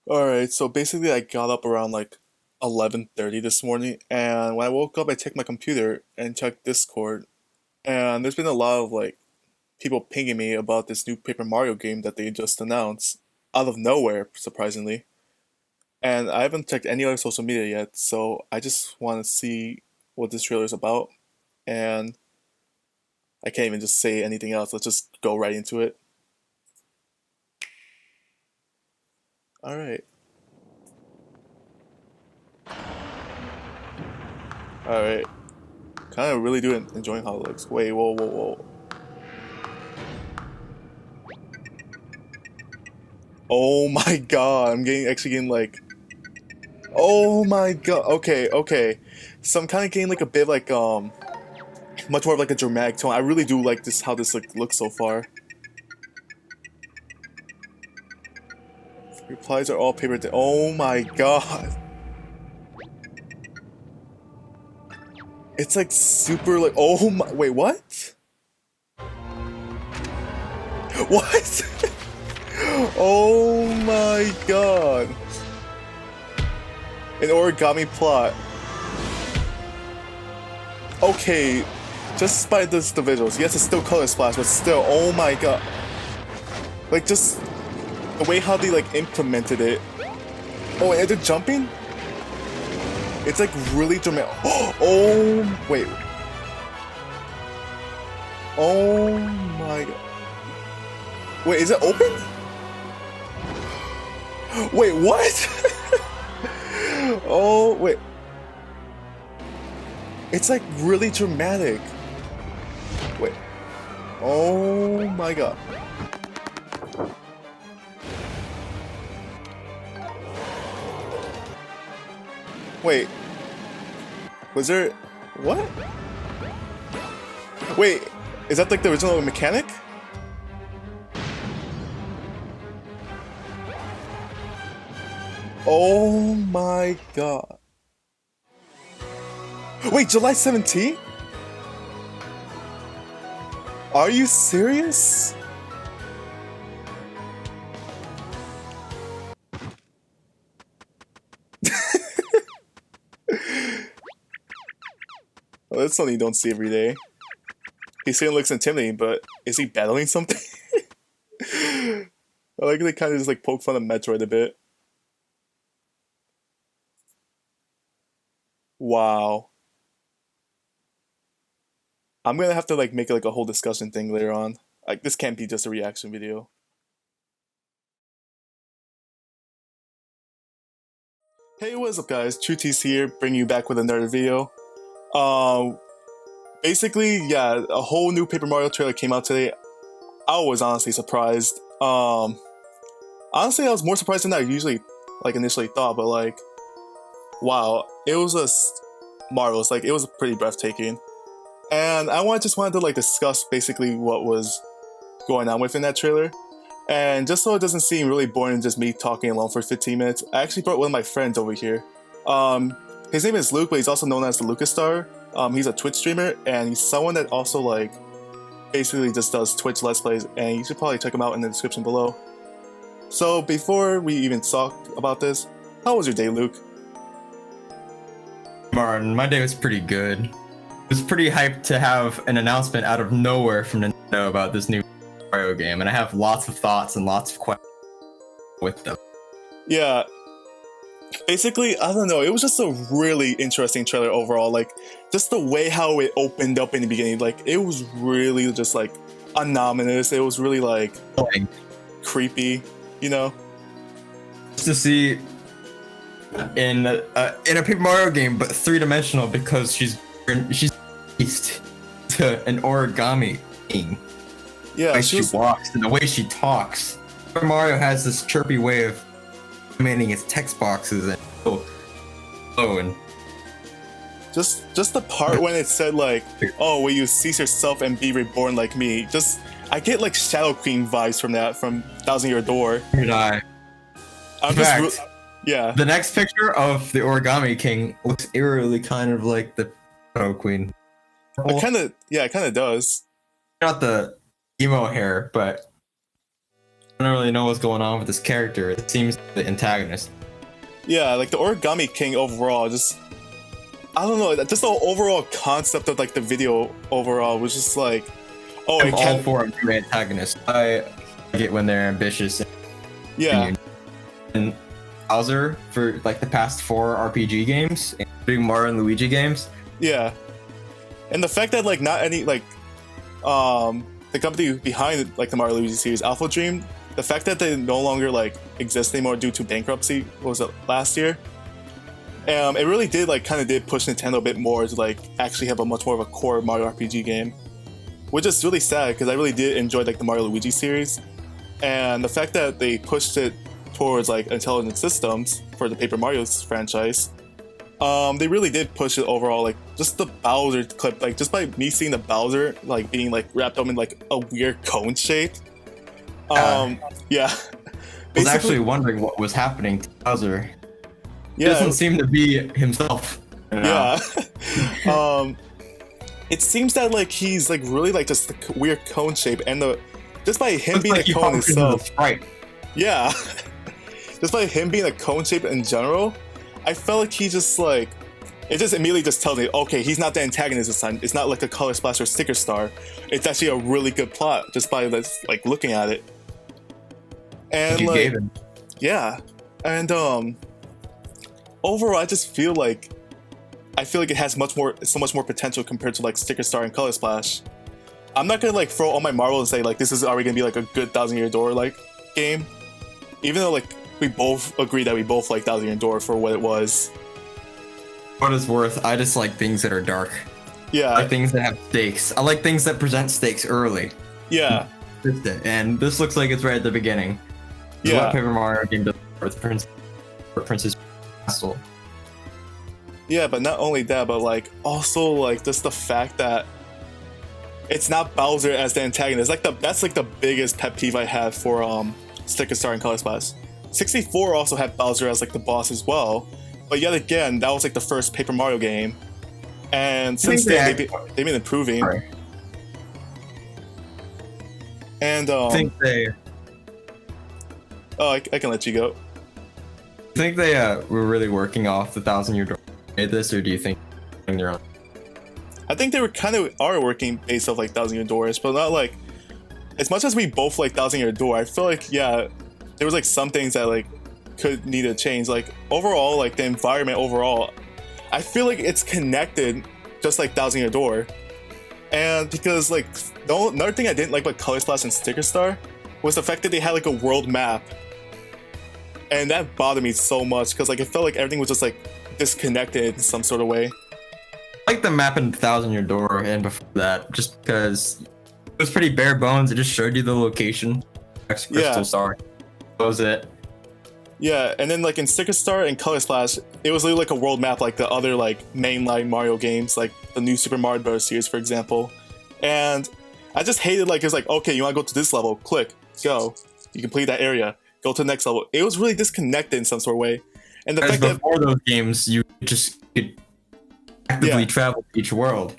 All right, so basically I got up around like 11:30 this morning, and when I woke up I checked my computer and checked Discord, and there's been a lot of like people pinging me about this new Paper Mario game that they just announced out of nowhere, surprisingly. And I haven't checked any other social media yet, so I just want to see what this trailer is about, and I can't even just say anything else. Let's just go right into it. All right. All right. Kind of really doing enjoying how it looks. Wait, whoa, whoa, whoa. Oh my god, I'm getting actually getting like, oh my god. Okay, okay. So I'm kind of getting like a bit like much more of like a dramatic tone. I really do like this how this like looks so far. Replies are all paper. Oh my god. It's like super like, oh my, wait, what? What? Oh my god. An origami plot. Okay, just by this the visuals. Yes, it's still color splash, but still, oh my god. Like just the way how they like implemented it. Oh, and they're jumping? It's like really dramatic. Oh, wait. Oh my god. Wait, is it open? Wait, what? Oh, wait. It's like really dramatic. Wait. Oh my god. Wait. Was there... What? Wait, is that like the original mechanic? Oh my god. Wait, July 17th? Are you serious? Well, that's something you don't see every day. He certainly looks intimidating, but is he battling something? I like they kind of just like poke fun of Metroid a bit. Wow. I'm gonna have to like make like a whole discussion thing later on. Like this can't be just a reaction video. Hey, what's up guys? TrueT's here, bringing you back with another video. Um, basically, yeah, a whole new Paper Mario trailer came out today. I was honestly surprised. Honestly, I was more surprised than I usually like initially thought, but like, wow, it was just marvelous. Like, it was pretty breathtaking. And just wanted to like discuss basically what was going on within that trailer. And just so it doesn't seem really boring, just me talking alone for 15 minutes, I actually brought one of my friends over here. His name is Luke, but he's also known as the Lukastar. He's a Twitch streamer, and he's someone that also like basically just does Twitch Let's Plays, and you should probably check him out in the description below. So before we even talk about this, how was your day, Luke? Martin, my day was pretty good. It was pretty hyped to have an announcement out of nowhere from Nintendo about this new Mario game, and I have lots of thoughts and lots of questions with them. Yeah, basically, I don't know, it was just a really interesting trailer overall. Like, just the way how it opened up in the beginning, like, it was really just like ominous. It was really like creepy, you know? Just to see in a Paper Mario game, but 3-dimensional, because she's based to an origami thing. Yeah, the way she walks and the way she talks. Paper Mario has this chirpy way of animating its text boxes and and just the part when it said like, "Oh, will you cease yourself and be reborn like me?" Just I get like Shadow Queen vibes from that, from Thousand Year Door. And I'm in just fact, yeah. the next picture of the Origami King looks eerily kind of like the Shadow Queen. It kind of does. Not the emo hair, but I don't really know what's going on with this character. It seems the antagonist. Yeah, like the Origami King overall, just I don't know, just the overall concept of like the video overall was just like, oh, I'm all for a new antagonist. I get when they're ambitious. Yeah. And Bowser for like the past 4 RPG games, including Mario and Luigi games. Yeah. And the fact that like not any like the company behind like the Mario Luigi series, Alpha Dream, the fact that they no longer like exist anymore due to bankruptcy, what was it, last year? It really did like kind of did push Nintendo a bit more to like actually have a much more of a core Mario RPG game, which is really sad because I really did enjoy like the Mario Luigi series, and the fact that they pushed it towards like intelligent systems for the Paper Mario franchise, they really did push it overall. Like just the Bowser clip, like just by me seeing the Bowser like being like wrapped up in like a weird cone shape. Yeah. I was actually wondering what was happening to Bowser. He Yeah. doesn't seem to be himself. Yeah. It seems that like he's like really like just the weird cone shape, and the just by him Looks being like a cone itself. Right. Yeah. Just by him being a cone shape in general, I felt like he just like it just immediately just tells me, okay, he's not the antagonist this time. It's not like a Color Splash or Sticker Star. It's actually a really good plot just by like looking at it. And You like, gave him. yeah, and overall, I just feel like it has so much more potential compared to like Sticker Star and Color Splash. I'm not gonna like throw all my marbles and say like this is already gonna be like a good Thousand Year Door like game, even though like we both agree that we both like Thousand Year Door for what it was. What it's worth, I just like things that are dark. Yeah, I like things that have stakes. I like things that present stakes early. yeah, And this looks like it's right at the beginning. This is yeah, what Paper Mario game does with Princess Castle. yeah. But not only that, but like also like just the fact that it's not Bowser as the antagonist. Like that's like the biggest pet peeve I have for Sticker Star and Color Splash. 64 also had Bowser as like the boss as well, but yet again that was like the first Paper Mario game, and since then they've been improving. Sorry. And I think they oh, I can let you go. think they were really working off the Thousand Year Door made this, or do you think they're on? I think they were kind of are working based off like Thousand Year Doors, but not like as much as we both like Thousand Year Door. I feel like yeah, there was like some things that like could need to change. Like overall, like the environment overall, I feel like it's connected just like Thousand Year Door. And because like another thing I didn't like about Color Splash and Sticker Star was the fact that they had like a world map, and that bothered me so much because like it felt like everything was just like disconnected in some sort of way. I like the map in Thousand Year Door and before that, just because it was pretty bare bones. It just showed you the location. Crystal Yeah. Star. That was it. Yeah, and then like in Sticker Star and Color Splash, it was literally like a world map like the other like mainline Mario games, like the new Super Mario Bros. Series, for example. And I just hated like it's like, okay, you want to go to this level, click, go. You complete that area, go to the next level. It was really disconnected in some sort of way. And the fact that Before those games, you just could actively Yeah. travel to each world.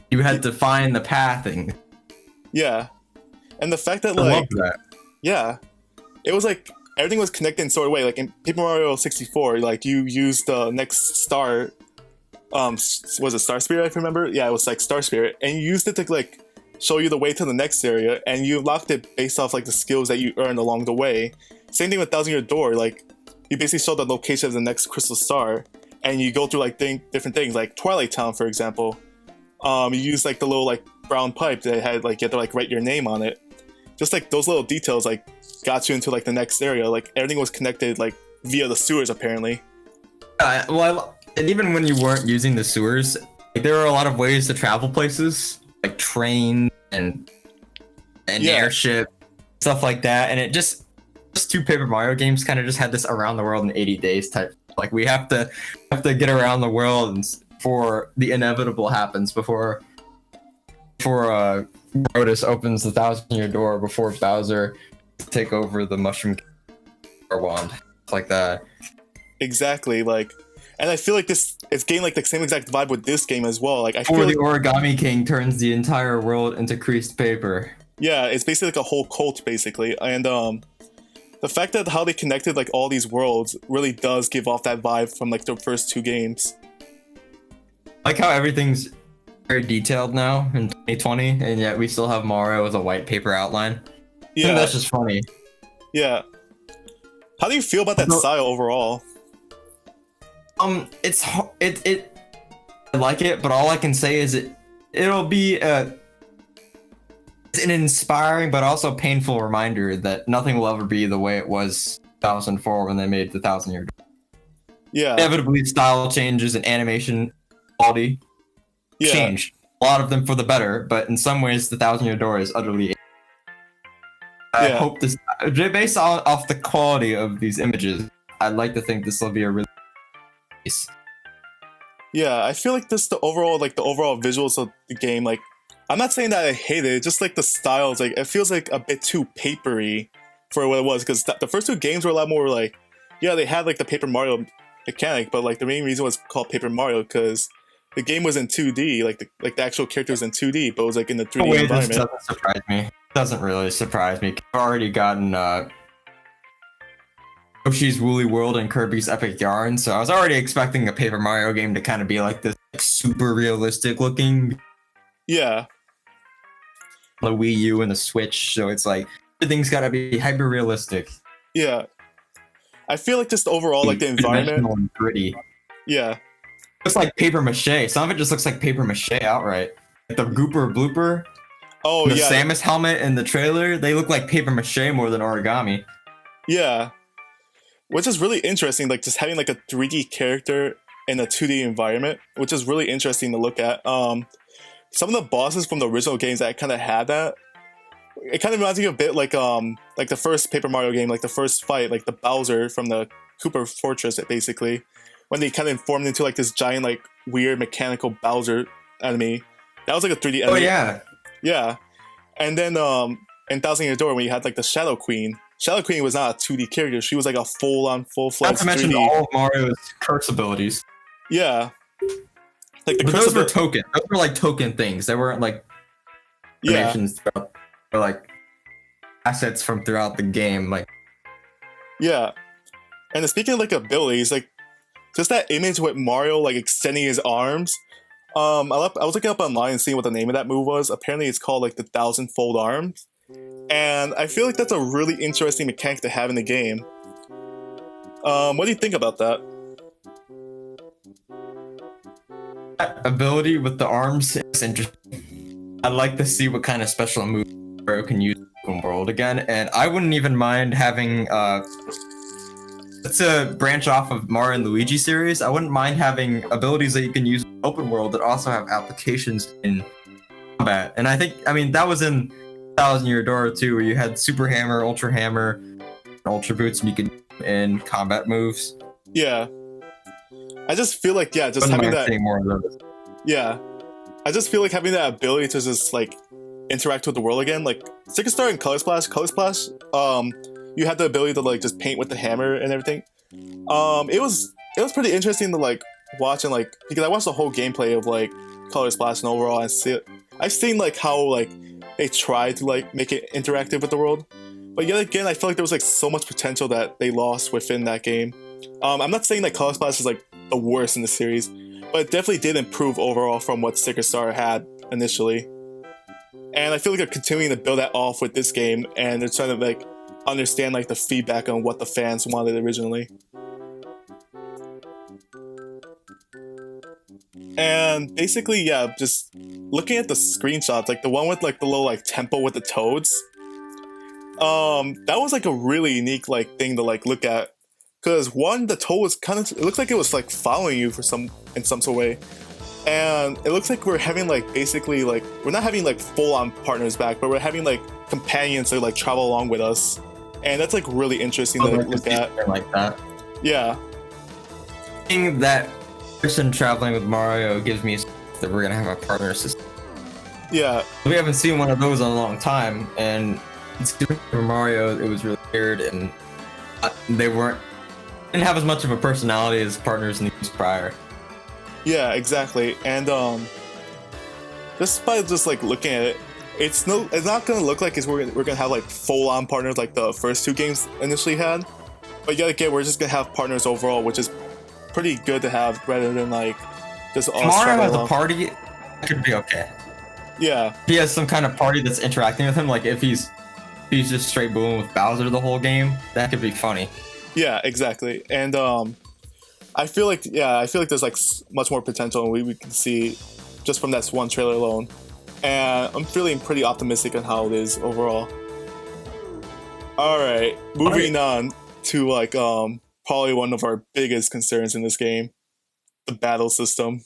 You had to find the pathing. yeah, and the fact that I like love that. yeah, it was like everything was connected in sort of way. Like in Paper Mario 64, like you used the next star, was it Star Spirit? I remember. Yeah, it was like Star Spirit, and you used it to like show you the way to the next area, and you unlocked it based off like the skills that you earned along the way. Same thing with Thousand Year Door. Like you basically show the location of the next crystal star, and you go through like different things, like Twilight Town, for example. You use like the little like brown pipe that had like you had to like write your name on it. Just like those little details like got you into like the next area. Like everything was connected like via the sewers apparently. And even when you weren't using the sewers, like, there were a lot of ways to travel places, like train and Yeah. airship, stuff like that. And it just two Paper Mario games kind of just had this around the world in 80 days type. Like we have to get around the world and before the inevitable happens, before Rotus opens the Thousand Year Door, before Bowser take over the Mushroom Wand, like that. Exactly, like, and I feel like it's getting like the same exact vibe with this game as well. Like I Or feel the like, Origami King turns the entire world into creased paper. yeah, it's basically like a whole cult basically, and the fact that how they connected like all these worlds really does give off that vibe from like the first two games. Like how everything's very detailed now in 2020, and yet we still have Mario with a white paper outline. I think that's just funny. Yeah. How do you feel about that style overall? I like it, but all I can say is it'll be an inspiring but also painful reminder that nothing will ever be the way it was 2004 when they made the 1,000-Year Door. Yeah. Inevitably, style changes and animation quality changed. A lot of them for the better, but in some ways, the 1,000-Year Door is utterly. I hope this, based off the quality of these images, I'd like to think this will be a really nice. Yeah, I feel like the overall visuals of the game, like, I'm not saying that I hate it, just like the styles, like, it feels like a bit too papery for what it was, because the first two games were a lot more like, yeah, they had like the Paper Mario mechanic, but like the main reason was called Paper Mario because the game was in 2D, like the actual character was in 2D, but it was like in the 3D environment. This doesn't surprise me. It doesn't really surprise me. I've already gotten Yoshi's Woolly World and Kirby's Epic Yarn, so I was already expecting a Paper Mario game to kind of be like this like, super realistic looking. Yeah. The Wii U and the Switch, so it's like everything's gotta be hyper realistic. Yeah. I feel like just overall, like the environment. And gritty. Yeah. Looks like paper mache. Some of it just looks like paper mache outright. Like the Gooper blooper. Oh, the yeah. Samus helmet in the trailer, they look like paper mache more than origami. Yeah. Which is really interesting, like just having like a 3D character in a 2D environment, which is really interesting to look at. Some of the bosses from the original games that kind of had that, it kind of reminds me a bit like the first Paper Mario game, like the first fight, like the Bowser from the Koopa Fortress, basically, when they kind of formed into like this giant, like weird mechanical Bowser enemy. That was like a 3D enemy. Oh yeah. Yeah. And then in 1,000-Year Door, when you had like the Shadow Queen. Shadow Queen was not a 2D character. She was like a full-fledged 3D. Not to mention all of Mario's curse abilities. Yeah. Like those were token. Those were like token things. They weren't like animations throughout, or like assets from throughout the game. Like yeah. And speaking of like abilities, like just that image with Mario like extending his arms. I was looking up online and seeing what the name of that move was. Apparently, it's called like the 1,000-fold arms, and I feel like that's a really interesting mechanic to have in the game. What do you think about that? That ability with the arms is interesting. I'd like to see what kind of special move Mario can use in the open world again, and I wouldn't even mind having let's branch off of Mario and Luigi series. I wouldn't mind having abilities that you can use in the open world that also have applications in combat. And I mean that was in 1,000-Year Door too, where you had Super Hammer, Ultra Hammer, and Ultra Boots, and you could in combat moves. Yeah. I just feel like just having that. More of those. Yeah, I just feel like having that ability to just like interact with the world again, like Sticker Star and Color Splash. You had the ability to like just paint with the hammer and everything. It was pretty interesting to like watch and like because I watched the whole gameplay of like Color Splash and overall and see it. I've seen like how like they tried to like make it interactive with the world, but yet again I feel like there was like so much potential that they lost within that game. I'm not saying that Color Splash is like the worst in the series, but it definitely did improve overall from what Sticker Star had initially. And I feel like they're continuing to build that off with this game, and they're trying to like understand like the feedback on what the fans wanted originally. And basically, yeah, just looking at the screenshots, like the one with like the little like temple with the toads, that was like a really unique like thing to like look at. Because one, the toad was kind of, it looks like it was like following you in some sort of way. And it looks like we're having like basically like, we're not having like full-on partners back, but we're having like companions that like travel along with us. And that's like really interesting to like, look at. Like that. Yeah. Seeing that person traveling with Mario gives me that we're gonna have a partner system. Yeah. We haven't seen one of those in a long time, and for Mario, it was really weird, and they didn't have as much of a personality as partners in the years prior. Yeah, exactly. And just by just like looking at it, it's not gonna look like we're gonna have like full on partners like the first two games initially had, but yet again we're just gonna have partners overall, which is pretty good to have rather than like just us Mario has along. a party, it could be okay. Yeah, He has some kind of party that's interacting with him. Like if he's just straight booing with Bowser the whole game, that could be funny. yeah, exactly. And I feel like there's like much more potential, and we can see just from that one trailer alone. And I'm feeling pretty optimistic on how it is overall. All right, moving on to like probably one of our biggest concerns in this game, the battle system.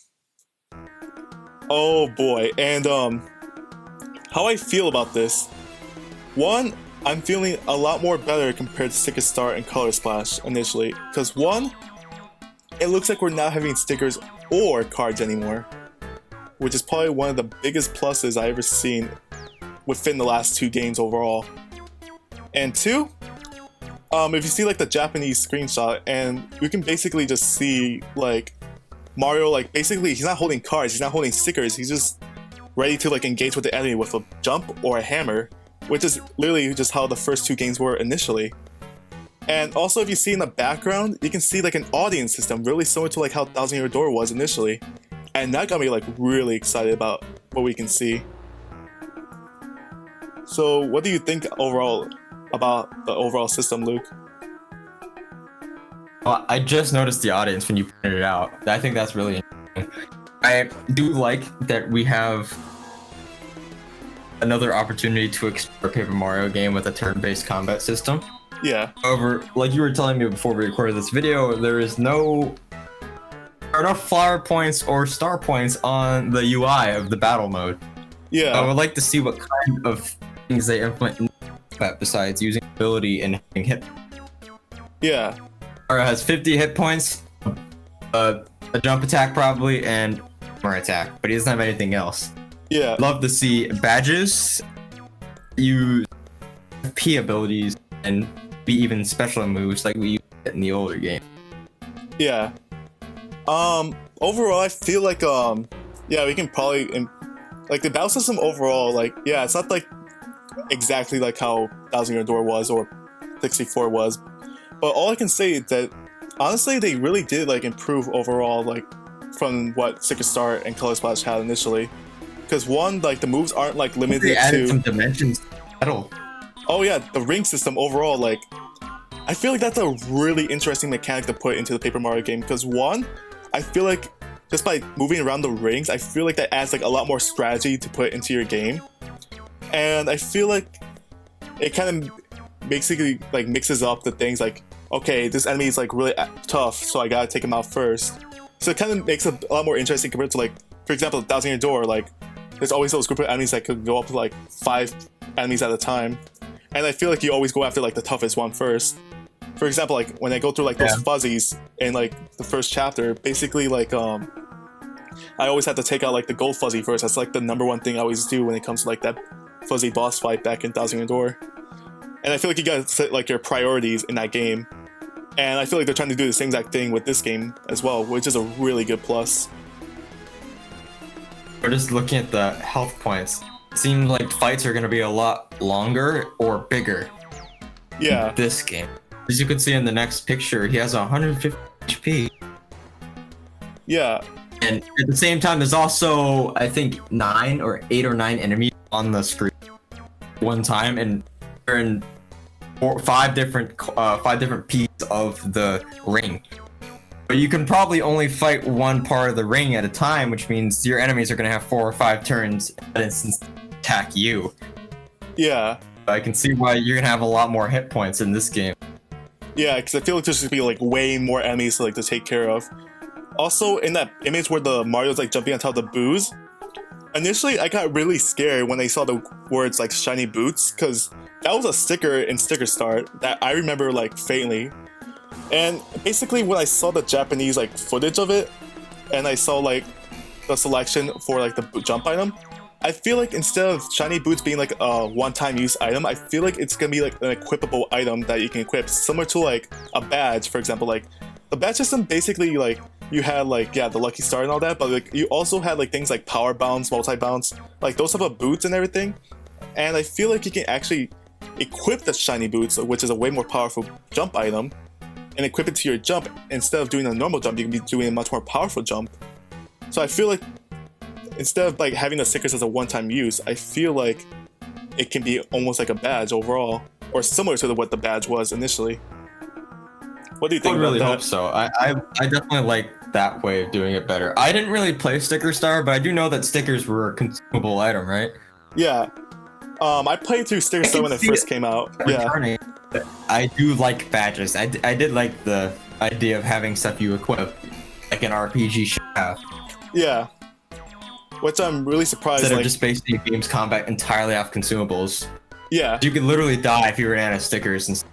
Oh boy, and how I feel about this. One, I'm feeling a lot more better compared to Sticker Star and Color Splash initially, because one, it looks like we're not having stickers or cards anymore, which is probably one of the biggest pluses I ever seen within the last two games overall. And two, if you see like the Japanese screenshot, and you can basically just see like Mario, like basically he's not holding cards, he's not holding stickers, he's just ready to like engage with the enemy with a jump or a hammer, which is literally just how the first two games were initially. And also if you see in the background, you can see like an audience system really similar to like how Thousand Year Door was initially. And that got me like really excited about what we can see. So what do you think overall about the overall system, Luke? Well, I just noticed the audience when you pointed it out. I think that's really interesting. I do like that we have another opportunity to explore a Paper Mario game with a turn-based combat system. Yeah. However, like you were telling me before we recorded this video, there are no flower points or star points on the UI of the battle mode. Yeah. I would like to see what kind of things they implement in that besides using ability and having hit. Yeah. Mario has 50 hit points, a jump attack probably, and armor attack, but he doesn't have anything else. Yeah. Love to see badges, use P abilities, and be even special moves like we used in the older game. Yeah. Overall, I feel like yeah, we can probably like the battle system overall. Like, yeah, it's not like exactly like how Thousand Year Door was or 64 was, but all I can say is that honestly, they really did like improve overall, like from what Sticker Star and Color Splash had initially. Because one, like the moves aren't like limited they added to some dimensions to battle. Oh yeah, the ring system overall, like I feel like that's a really interesting mechanic to put into the Paper Mario game. Because one, I feel like just by moving around the rings, I feel like that adds like a lot more strategy to put into your game. And I feel like it kind of basically like mixes up the things like, okay, this enemy is like really tough, so I gotta take him out first. So it kind of makes it a lot more interesting compared to like, for example, Thousand Year Door. Like, there's always those group of enemies that could go up to like 5 enemies at a time, and I feel like you always go after like the toughest one first. For example, like when I go through like those fuzzies in like the first chapter, basically like I always have to take out like the gold fuzzy first. That's like the #1 thing I always do when it comes to like that fuzzy boss fight back in Thousand Year Door. And I feel like you gotta set like your priorities in that game. And I feel like they're trying to do the same exact thing with this game as well, which is a really good plus. We're just looking at the health points. It seems like fights are going to be a lot longer or bigger. Yeah. In this game. As you can see in the next picture, he has 150 HP. Yeah. And at the same time, there's also, I think, 8 or 9 enemies on the screen one time, and they're in 5 different pieces of the ring. But you can probably only fight one part of the ring at a time, which means your enemies are going to have 4 or 5 turns and instance attack you. Yeah. I can see why you're going to have a lot more hit points in this game. Yeah, because I feel like there's going to be like way more enemies to like to take care of. Also, in that image where the Mario's like jumping on top of the boos, initially I got really scared when I saw the words like shiny boots, because that was a sticker in Sticker Star that I remember like faintly. And basically when I saw the Japanese like footage of it, and I saw like the selection for like the jump item, I feel like instead of shiny boots being like a one-time use item, I feel like it's gonna be like an equipable item that you can equip, similar to like a badge, for example. Like the badge system, basically like you had like, yeah, the lucky star and all that, but like you also had like things like power bounce, multi bounce, like those type of boots and everything. and I feel like you can actually equip the shiny boots, which is a way more powerful jump item, and equip it to your jump. Instead of doing a normal jump, you can be doing a much more powerful jump. So I feel like instead of like having the stickers as a one-time use, I feel like it can be almost like a badge overall, or similar to what the badge was initially. What do you think I about really that? hope so. I definitely like that way of doing it better. I didn't really play Sticker Star, but I do know that stickers were a consumable item, right? Yeah. I played through Sticker Star when it first came out. Yeah. Returning. I do like badges. I did like the idea of having stuff you equip, like an RPG should have. Yeah. Which I'm really surprised. Instead like, of just basing games combat entirely off consumables. Yeah. You could literally die if you ran out of stickers and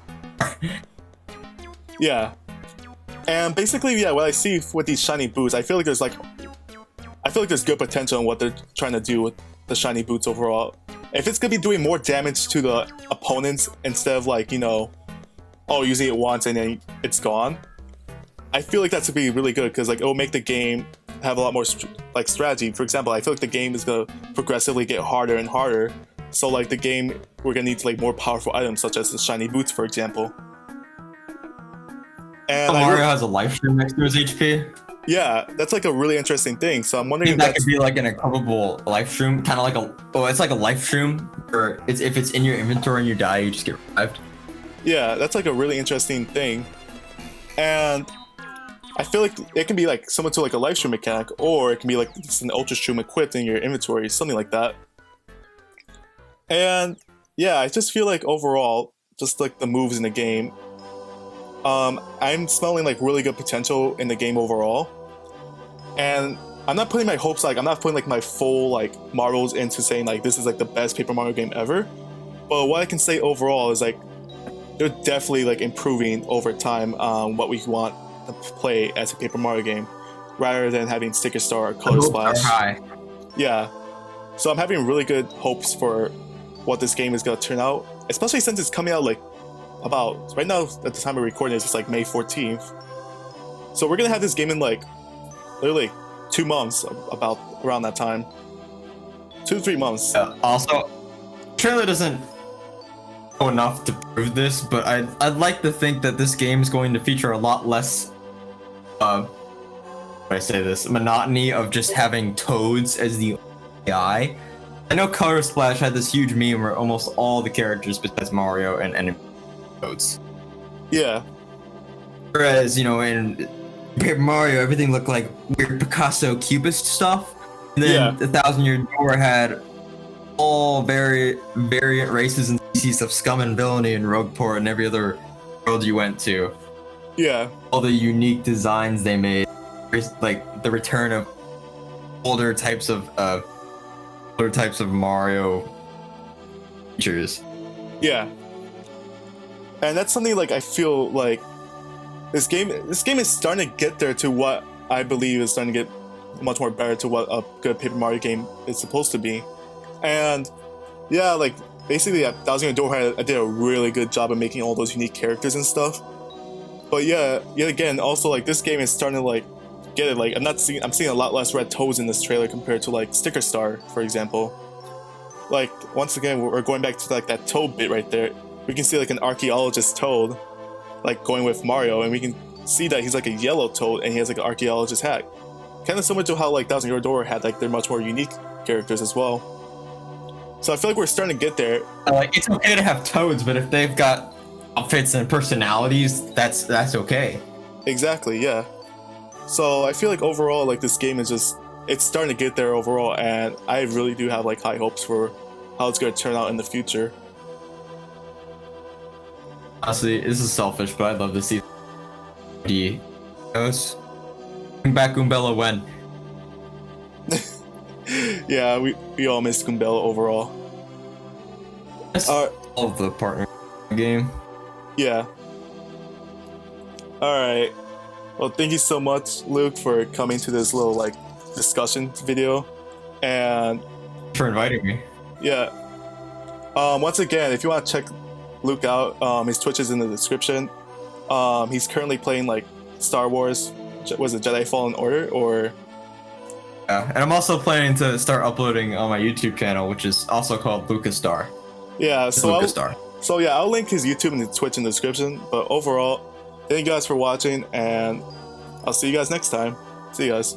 Yeah. And basically, yeah, what I see with these shiny boots, I feel like there's good potential in what they're trying to do with the shiny boots overall. If it's gonna be doing more damage to the opponents instead of like, you know, oh, using it once and then it's gone, I feel like that's gonna be really good because like it'll make the game have a lot more like strategy. For example, I feel like the game is gonna progressively get harder and harder. So like the game, we're gonna need like more powerful items such as the shiny boots, for example. And Mario has a life stream next to his HP. Yeah, that's like a really interesting thing. So I'm wondering I if think that could be like an equipable life stream, kind of like it's like a life stream, or if it's in your inventory and you die, you just get revived. Yeah, that's like a really interesting thing. And I feel like it can be like similar to like a life stream mechanic, or it can be like just an ultra stream equipped in your inventory, something like that. And yeah, I just feel like overall, just like the moves in the game, I'm smelling like really good potential in the game overall. And I'm not putting my hopes, like I'm not putting like my full like marbles into saying like this is like the best Paper Mario game ever. But what I can say overall is like they're definitely like improving over time what we want to play as a Paper Mario game, rather than having Sticker Star or Color Splash. High. Yeah, so I'm having really good hopes for what this game is gonna turn out, especially since it's coming out like about right now at the time of recording it's like May 14th. So we're gonna have this game in like literally 2 months, about around that time. 2 to 3 months. Also, trailer doesn't know enough to prove this, but I'd like to think that this game is going to feature a lot less monotony of just having toads as the AI. I know Color Splash had this huge meme where almost all the characters besides Mario and toads. Yeah. Whereas, you know, in Paper Mario, everything looked like weird Picasso Cubist stuff. And then the Thousand Year Door had all variant races and species of scum and villainy in Rogueport and every other world you went to. Yeah. All the unique designs they made, like the return of older types of Mario features. Yeah. And that's something like I feel like this game is starting to get there to what I believe is starting to get much more better to what a good Paper Mario game is supposed to be. And yeah, like basically Thousand Year Door I did a really good job of making all those unique characters and stuff. But yeah, yet again, also like this game is starting to like get it. Like I'm seeing a lot less red toads in this trailer compared to like Sticker Star, for example. Like once again, we're going back to like that toad bit right there. We can see like an archaeologist toad, like going with Mario, and we can see that he's like a yellow toad and he has like an archaeologist hat. Kind of similar to how like Thousand Year Door had like their much more unique characters as well. So I feel like we're starting to get there. Like it's okay to have toads, but if they've got outfits and personalities, that's okay. Exactly, yeah. So I feel like overall, like this game is just it's starting to get there overall, and I really do have like high hopes for how it's going to turn out in the future. Honestly, this is selfish, but I'd love to see the goes. Bring back Goombella when. Yeah, we all miss Goombella overall. All of the partner game. Yeah. Alright. Well, thank you so much, Luke, for coming to this little like discussion video. And for inviting me. Yeah. Once again, if you want to check Luke out, his Twitch is in the description. He's currently playing like Star Wars, was it Jedi Fallen Order, or Yeah, and I'm also planning to start uploading on my YouTube channel, which is also called Lukastar. Yeah, so Lukastar. I'll link his YouTube and his Twitch in the description. But overall, thank you guys for watching, and I'll see you guys next time. See you guys.